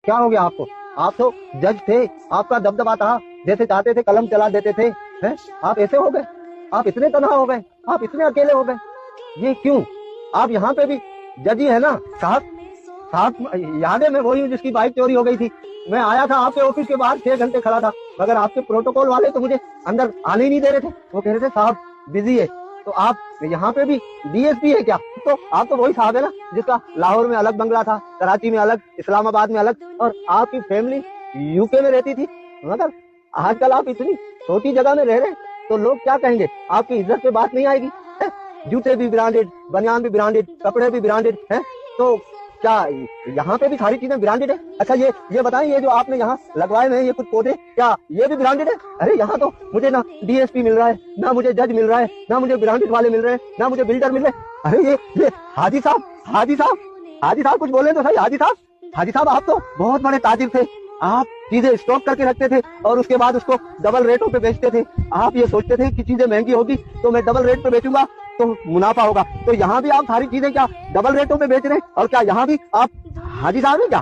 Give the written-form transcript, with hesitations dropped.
क्या हो गया आपको? आप तो जज थे, आपका दबदबा था, जैसे चाहते थे कलम चला देते थे, हैं? आप ऐसे हो गए, आप इतने तनहा हो गए, आप इतने अकेले हो गए, ये क्यों? आप यहाँ पे भी जज ही है ना साहब? साहब याद है, मैं वही हूँ जिसकी बाइक चोरी हो गई थी। मैं आया था आपके ऑफिस के बाहर 6 घंटे खड़ा था, मगर आपके प्रोटोकॉल वाले तो मुझे अंदर आने ही नहीं दे रहे थे। वो कह रहे थे साहब बिजी है। तो आप यहाँ पे भी डीएसपी है क्या? तो आप तो वही साहब है ना जिसका लाहौर में अलग बंगला था, कराची में अलग, इस्लामाबाद में अलग, और आपकी फैमिली यूके में रहती थी। मगर आजकल आप इतनी छोटी जगह में रह रहे, तो लोग क्या कहेंगे? आपकी इज्जत पे बात नहीं आएगी? जूते भी ब्रांडेड, बनियान भी ब्रांडेड, कपड़े भी ब्रांडेड हैं, तो क्या यहाँ पे भी सारी चीजें ब्रांडेड है? अच्छा ये बताएं, ये जो आपने यहाँ लगवाए हैं ये कुछ पौधे, क्या ये भी ब्रांडेड है? अरे यहाँ तो मुझे ना डीएसपी मिल रहा है, ना मुझे जज मिल रहा है, ना मुझे ब्रांडेड वाले मिल रहे हैं, ना मुझे बिल्डर मिल रहे हैं। अरे ये हाजी साहब, हाजी साहब, हाजी साहब कुछ बोले तो सही। हाजी साहब, हाजी साहब आप तो बहुत बड़े ताजिर थे। आप चीजें स्टॉक करके रखते थे और उसके बाद उसको डबल रेटों पे बेचते थे। आप ये सोचते थे कि चीजें महंगी होगी तो मैं डबल रेट पे बेचूंगा तो मुनाफा होगा। तो यहाँ भी आप सारी चीजें क्या डबल रेटों पे बेच रहे हैं? और क्या यहाँ भी आप हाजी साहब हैं क्या?